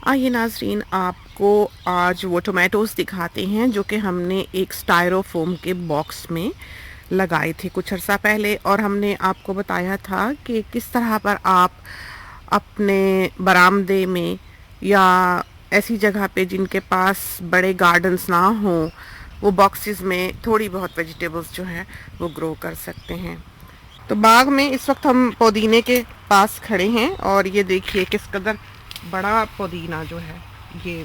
आइए नाज़रीन, आपको आज वो टोमेटोज़ दिखाते हैं जो कि हमने एक स्टायरोफोम के बॉक्स में लगाए थे कुछ अर्सा पहले, और हमने आपको बताया था कि किस तरह पर आप अपने बरामदे में या ऐसी जगह पे जिनके पास बड़े गार्डन्स ना हों, वो बॉक्सेस में थोड़ी बहुत वेजिटेबल्स जो हैं वो ग्रो कर सकते हैं। तो बाग में इस वक्त हम पुदीने के पास खड़े हैं, और ये देखिए किस कदर बड़ा पुदीना जो है ये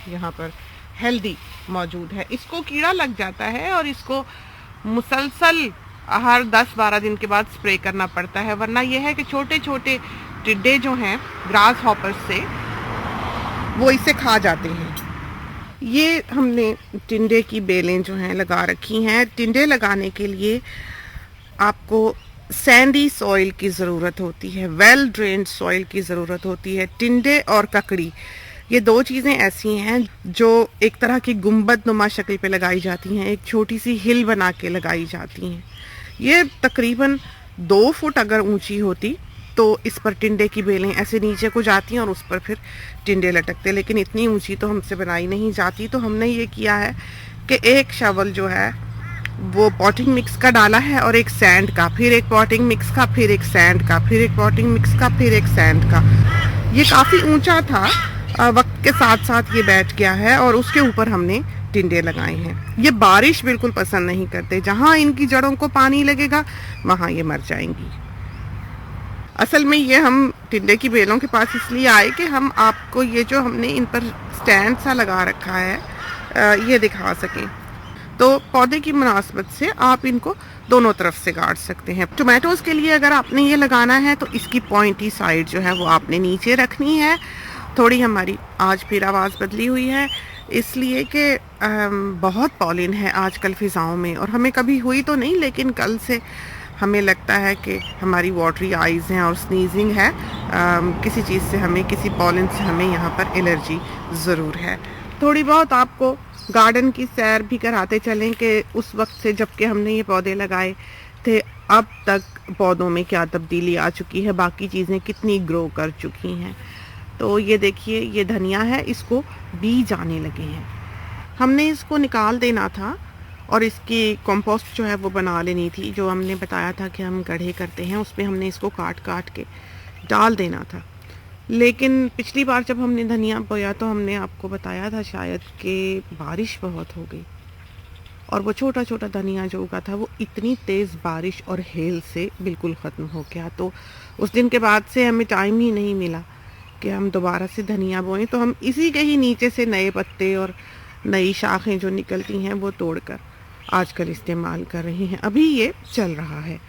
यहाँ पर हेल्दी मौजूद है। इसको कीड़ा लग जाता है और इसको मुसलसल हर 10-12 दिन के बाद स्प्रे करना पड़ता है, वरना यह है कि छोटे छोटे टिड्डे जो हैं ग्रास हॉपर्स से वो इसे खा जाते हैं। ये हमने टिंडे की बेलें जो हैं लगा रखी हैं। टिंडे लगाने के लिए आपको सैंडी सॉइल की ज़रूरत होती है, वेल ड्रेन्ड सॉइल की ज़रूरत होती है। टिंडे और ककड़ी, ये दो चीज़ें ऐसी हैं जो एक तरह की गुंबद नुमा शक्ल पे लगाई जाती हैं, एक छोटी सी हिल बना के लगाई जाती हैं। ये तकरीबन 2 फुट अगर ऊंची होती तो इस पर टिंडे की बेलें ऐसे नीचे को जाती हैं और उस पर फिर टिंडे लटकते, लेकिन इतनी ऊंची तो हमसे बनाई नहीं जाती। तो हमने ये किया है कि एक शवल जो है वो पॉटिंग मिक्स का डाला है, और एक सैंड का, फिर एक पॉटिंग मिक्स का, फिर एक सैंड का, फिर एक पॉटिंग मिक्स का, फिर एक सैंड का। ये काफ़ी ऊंचा था, वक्त के साथ साथ ये बैठ गया है, और उसके ऊपर हमने टिंडे लगाए हैं। ये बारिश बिल्कुल पसंद नहीं करते, जहाँ इनकी जड़ों को पानी लगेगा वहाँ ये मर जाएंगी। असल में ये हम टिंडे की बेलों के पास इसलिए आए कि हम आपको ये जो हमने इन पर स्टैंड सा लगा रखा है ये दिखा सकें। तो पौधे की मुनासबत से आप इनको दोनों तरफ से गाड़ सकते हैं। टोमेटोज़ के लिए अगर आपने ये लगाना है तो इसकी पॉइंटी साइड जो है वो आपने नीचे रखनी है। थोड़ी हमारी आज फिर आवाज़ बदली हुई है, इसलिए कि बहुत पॉलिन है आजकल फ़िज़ाओं में, और हमें कभी हुई तो नहीं, लेकिन कल से हमें लगता है कि हमारी वाटरी आइज़ हैं और स्नीजिंग है। किसी चीज़ से हमें, किसी पॉलिन से हमें यहाँ पर एलर्जी ज़रूर है। थोड़ी बहुत आपको गार्डन की सैर भी कराते चलें कि उस वक्त से जब कि हमने ये पौधे लगाए थे अब तक पौधों में क्या तब्दीली आ चुकी है, बाकी चीज़ें कितनी ग्रो कर चुकी हैं। तो ये देखिए, ये धनिया है, इसको बीज आने लगे हैं। हमने इसको निकाल देना था और इसकी कंपोस्ट जो है वो बना लेनी थी, जो हमने बताया था कि हम गड्ढे करते हैं उसमें हमने इसको काट काट के डाल देना था। लेकिन पिछली बार जब हमने धनिया बोया तो हमने आपको बताया था शायद कि बारिश बहुत हो गई, और वो छोटा छोटा धनिया जो उगा था वो इतनी तेज़ बारिश और हेल से बिल्कुल ख़त्म हो गया। तो उस दिन के बाद से हमें टाइम ही नहीं मिला कि हम दोबारा से धनिया बोएं। तो हम इसी के ही नीचे से नए पत्ते और नई शाखें जो निकलती हैं वो तोड़कर आजकल इस्तेमाल कर रहे हैं। अभी ये चल रहा है।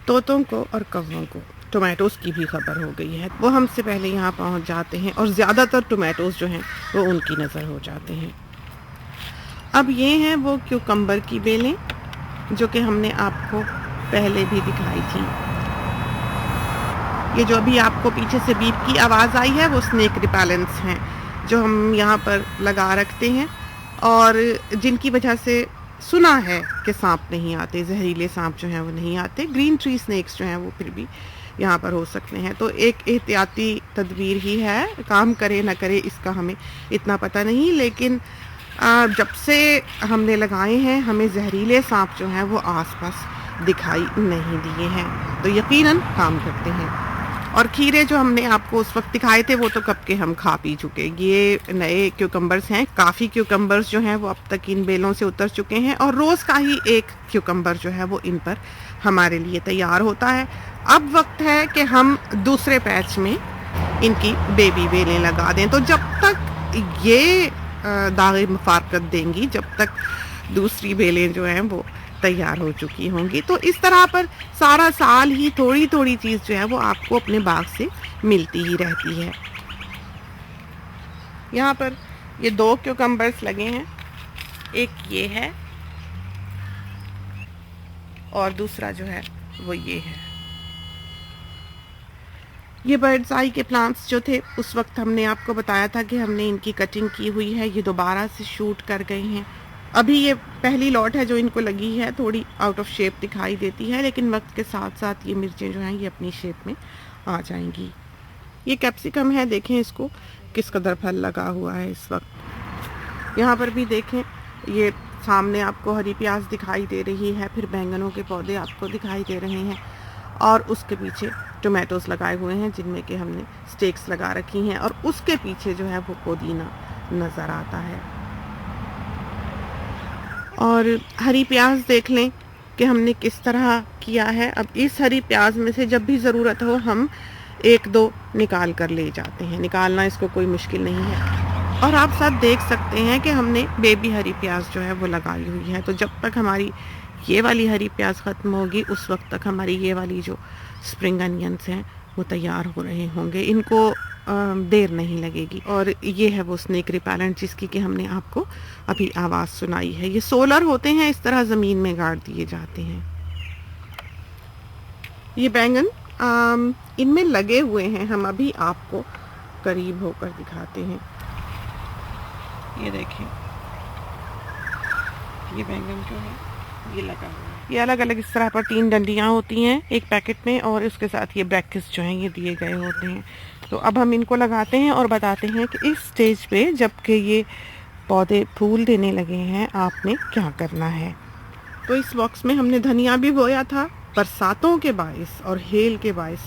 तोतों को और कौवों को टोमेटोज़ की भी खबर हो गई है, वो हमसे पहले यहाँ पहुँच जाते हैं और ज़्यादातर टोमेटोज़ जो हैं वो उनकी नज़र हो जाते हैं। अब ये हैं वो क्यूकम्बर की बेलें जो कि हमने आपको पहले भी दिखाई थी। ये जो अभी आपको पीछे से बीप की आवाज़ आई है वो स्नेक रिपेलेंट्स हैं जो हम यहाँ पर लगा रखते हैं, और जिनकी वजह से सुना है कि सांप नहीं आते, जहरीले सांप जो हैं वो नहीं आते। ग्रीन ट्री स्नेक्स जो हैं वो फिर भी यहाँ पर हो सकते हैं। तो एक एहतियाती तदबीर ही है, काम करे ना करे इसका हमें इतना पता नहीं, लेकिन जब से हमने लगाए हैं हमें जहरीले सांप जो हैं वो आसपास दिखाई नहीं दिए हैं, तो यकीनन काम करते हैं। और खीरे जो हमने आपको उस वक्त दिखाए थे वो तो कब के हम खा पी चुके। ये नए क्यूकम्बर्स हैं, काफ़ी क्यूकम्बर्स जो हैं वो अब तक इन बेलों से उतर चुके हैं, और रोज़ का ही एक क्यूकम्बर जो है वो इन पर हमारे लिए तैयार होता है। अब वक्त है कि हम दूसरे पैच में इनकी बेबी बेलें लगा दें। तो जब तक ये दागे मुफारकत देंगी, जब तक दूसरी बेलें जो हैं वो तैयार हो चुकी होंगी। तो इस तरह पर सारा साल ही थोड़ी थोड़ी चीज़ जो है वो आपको अपने बाग से मिलती ही रहती है। यहाँ पर ये 2 क्यूकम्बर्स लगे हैं, एक ये है और दूसरा जो है वो ये है। ये बर्ड्स आई के प्लांट्स जो थे उस वक्त हमने आपको बताया था कि हमने इनकी कटिंग की हुई है, ये दोबारा से शूट कर गए हैं। अभी ये पहली लॉट है जो इनको लगी है, थोड़ी आउट ऑफ शेप दिखाई देती है, लेकिन वक्त के साथ साथ ये मिर्चें जो हैं ये अपनी शेप में आ जाएंगी। ये कैप्सिकम है, देखें इसको किस कदर फल लगा हुआ है इस वक्त। यहाँ पर भी देखें, ये सामने आपको हरी प्याज दिखाई दे रही है, फिर बैंगनों के पौधे आपको दिखाई दे रहे हैं, और उसके पीछे टोमेटोस लगाए हुए हैं जिनमें कि हमने स्टेक्स लगा रखी हैं, और उसके पीछे जो है वो पुदीना नज़र आता है। और हरी प्याज देख लें कि हमने किस तरह किया है। अब इस हरी प्याज में से जब भी ज़रूरत हो हम एक दो निकाल कर ले जाते हैं, निकालना इसको कोई मुश्किल नहीं है। और आप सब देख सकते हैं कि हमने बेबी हरी प्याज जो है वो लगाई हुई है, तो जब तक हमारी ये वाली हरी प्याज ख़त्म होगी उस वक्त तक हमारी ये वाली जो स्प्रिंग अनियंस हैं वो तैयार हो रहे होंगे, इनको देर नहीं लगेगी। और ये है वो स्नेक रिपेलेंट जिसकी कि हमने आपको अभी आवाज़ सुनाई है। ये सोलर होते हैं, इस तरह ज़मीन में गाड़ दिए जाते हैं। ये बैंगन इनमें लगे हुए हैं, हम अभी आपको करीब होकर दिखाते हैं। ये देखिए, ये बैंगन जो है ये लगा हुआ है। ये अलग अलग इस तरह पर 3 डंडियाँ होती हैं एक पैकेट में, और उसके साथ ये ब्रैकेट्स जो हैं ये दिए गए होते हैं। तो अब हम इनको लगाते हैं और बताते हैं कि इस स्टेज पे जबकि ये पौधे फूल देने लगे हैं आपने क्या करना है। तो इस बॉक्स में हमने धनिया भी बोया था, बरसातों के बाइस और हेल के बाइस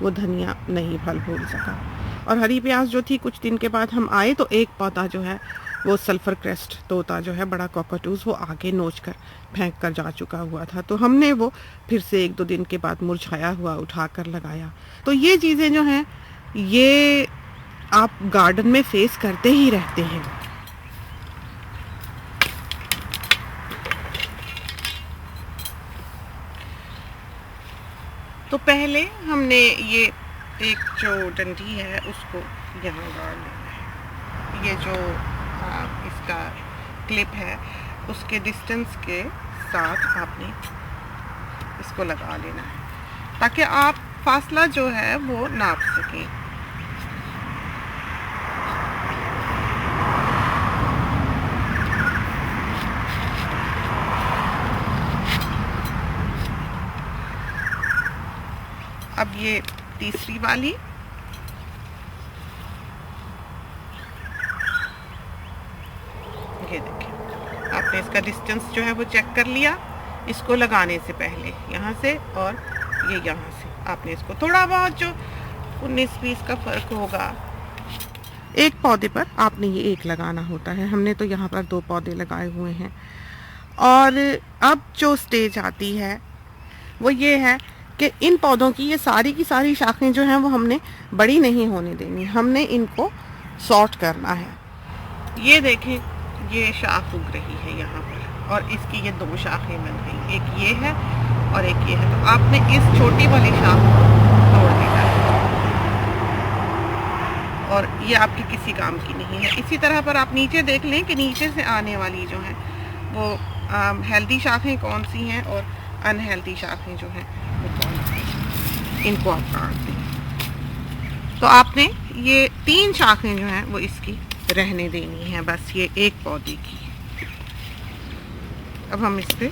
वो धनिया नहीं फल फूल सका। और हरी प्याज जो थी, कुछ दिन के बाद हम आए तो एक पौधा जो है वो सल्फर क्रेस्ट तोता जो है बड़ा कॉकटूज, वो आगे नोच कर फेंक कर जा चुका हुआ था, तो हमने वो फिर से 1-2 दिन के बाद मुरझाया हुआ उठा कर लगाया। तो ये चीज़ें जो हैं ये आप गार्डन में फेस करते ही रहते हैं। तो पहले हमने ये एक जो डंडी है उसको यहाँ गाड़ लेना है। ये जो इसका क्लिप है उसके डिस्टेंस के साथ आपने इसको लगा लेना है ताकि आप फासला जो है वो नाप सकें। अब ये तीसरी वाली, ये देखिए, आपने इसका डिस्टेंस जो है वो चेक कर लिया इसको लगाने से पहले, यहाँ से और ये यहाँ से आपने इसको थोड़ा बहुत जो 19-20 का फ़र्क होगा, एक पौधे पर आपने ये एक लगाना होता है। हमने तो यहाँ पर 2 पौधे लगाए हुए हैं। और अब जो स्टेज आती है वो ये है कि इन पौधों की ये सारी की सारी शाखें जो हैं वो हमने बड़ी नहीं होने देनी, हमने इनको सॉर्ट करना है। ये देखें, ये शाख उग रही है यहाँ पर और इसकी ये 2 शाखें बन गई, एक ये है और एक ये है। तो आपने इस छोटी वाली शाख को तोड़ देना है और ये आपकी किसी काम की नहीं है। इसी तरह पर आप नीचे देख लें कि नीचे से आने वाली जो है वो हेल्दी शाखें कौन सी हैं और अनहेल्दी शाखें जो हैं वो कौन सी हैं, इनको आप काट दें। तो आपने ये 3 शाखें जो हैं वो इसकी रहने देनी है, बस ये एक पौधे की। अब हम इस पे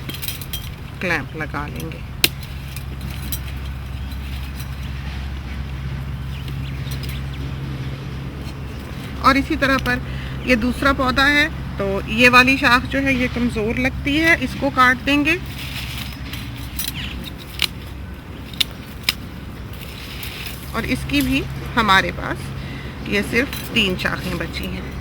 क्लैंप लगा लेंगे। और इसी तरह पर ये दूसरा पौधा है, तो ये वाली शाख जो है ये कमज़ोर लगती है, इसको काट देंगे। और इसकी भी हमारे पास ये सिर्फ 3 शाखें बची हैं।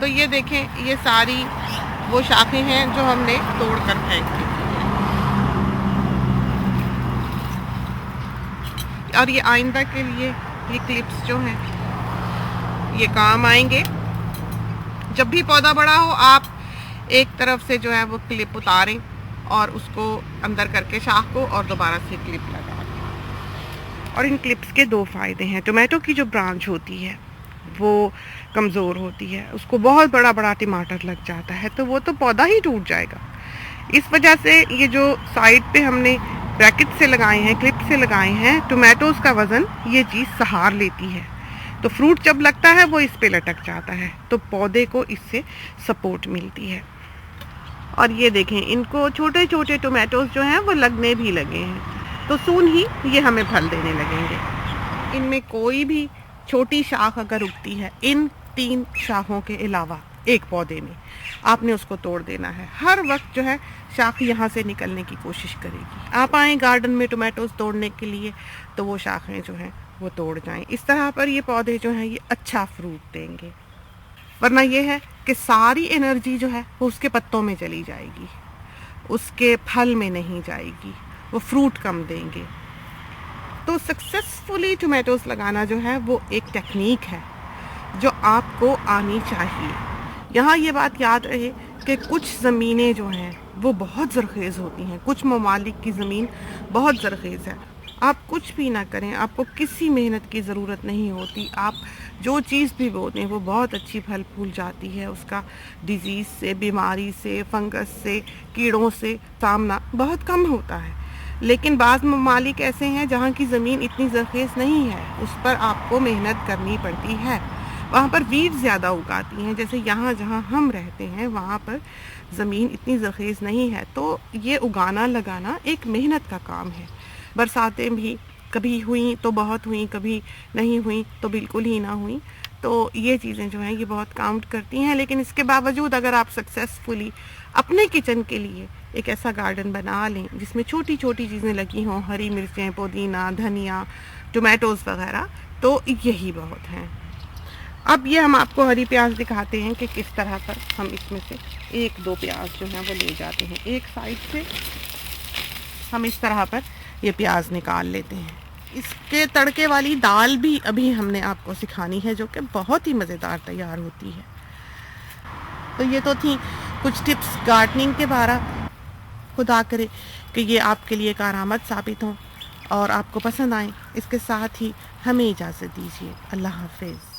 तो ये देखें, ये सारी वो शाखें हैं जो हमने तोड़कर फेंक दी और ये आइंदा के लिए ये क्लिप्स जो हैं ये काम आएंगे। जब भी पौधा बड़ा हो आप एक तरफ से जो है वो क्लिप उतारें और उसको अंदर करके शाख को और दोबारा से क्लिप लगा दें। और इन क्लिप्स के 2 फ़ायदे हैं। टोमेटो की जो ब्रांच होती है वो कमज़ोर होती है, उसको बहुत बड़ा बड़ा टमाटर लग जाता है तो वो तो पौधा ही टूट जाएगा। इस वजह से ये जो साइड पे हमने ब्रैकेट से लगाए हैं, क्लिप से लगाए हैं, टोमेटोज़ का वज़न ये चीज़ सहार लेती है। तो फ्रूट जब लगता है वो इस पे लटक जाता है, तो पौधे को इससे सपोर्ट मिलती है। और ये देखें, इनको छोटे छोटे टोमेटोज जो हैं वो लगने भी लगे हैं, तो सून ही ये हमें फल देने लगेंगे। इनमें कोई भी छोटी शाख अगर उगती है, इन 3 शाखों के अलावा एक पौधे में, आपने उसको तोड़ देना है। हर वक्त जो है शाख यहाँ से निकलने की कोशिश करेगी। आप आएँ गार्डन में टोमेटोज तोड़ने के लिए, तो वो शाखें जो हैं वो तोड़ जाएं। इस तरह पर ये पौधे जो हैं ये अच्छा फ्रूट देंगे। वरना ये है कि सारी एनर्जी जो है वो उसके पत्तों में चली जाएगी, उसके फल में नहीं जाएगी, वो फ्रूट कम देंगे। तो सक्सेसफुली टोमेटोज लगाना जो है वो एक टेक्निक है जो आपको आनी चाहिए। यहाँ ये बात याद रहे कि कुछ ज़मीनें जो हैं वो बहुत ज़रख़ेज़ होती हैं, कुछ ममालिक की ज़मीन बहुत ज़रख़ेज़ है। आप कुछ भी ना करें, आपको किसी मेहनत की ज़रूरत नहीं होती। आप जो चीज़ भी बोते हैं वो बहुत अच्छी फल फूल जाती है। उसका डिज़ीज़ से, बीमारी से, फंगस से, कीड़ों से सामना बहुत कम होता है। लेकिन बाज़ ममालिक ऐसे हैं जहाँ की ज़मीन इतनी ज़रख़ेज़ नहीं है, उस पर आपको मेहनत करनी पड़ती है। वहाँ पर वीड ज़्यादा उगाती हैं। जैसे यहाँ जहाँ हम रहते हैं वहाँ पर ज़मीन इतनी ज़रख़ेज़ नहीं है, तो ये उगाना लगाना एक मेहनत का काम है। बरसातें भी कभी हुई तो बहुत हुई, कभी नहीं हुई तो बिल्कुल ही ना हुई। तो ये चीज़ें जो हैं ये बहुत काउंट करती हैं। लेकिन इसके बावजूद अगर आप सक्सेसफुली अपने किचन के लिए एक ऐसा गार्डन बना लें जिसमें छोटी छोटी चीज़ें लगी हों, हरी मिर्चें, पुदीना, धनिया, टोमेटोज़ वगैरह, तो यही बहुत हैं। अब ये हम आपको हरी प्याज दिखाते हैं कि किस तरह पर हम इसमें से 1-2 प्याज जो हैं वो ले जाते हैं। एक साइड से हम इस तरह पर ये प्याज निकाल लेते हैं। इसके तड़के वाली दाल भी अभी हमने आपको सिखानी है, जो कि बहुत ही मज़ेदार तैयार होती है। तो ये तो थी कुछ टिप्स गार्डनिंग के बारे। खुदा करे कि ये आपके लिए कारआमद साबित हों और आपको पसंद आए। इसके साथ ही हमें इजाज़त दीजिए। अल्लाह हाफ़िज़।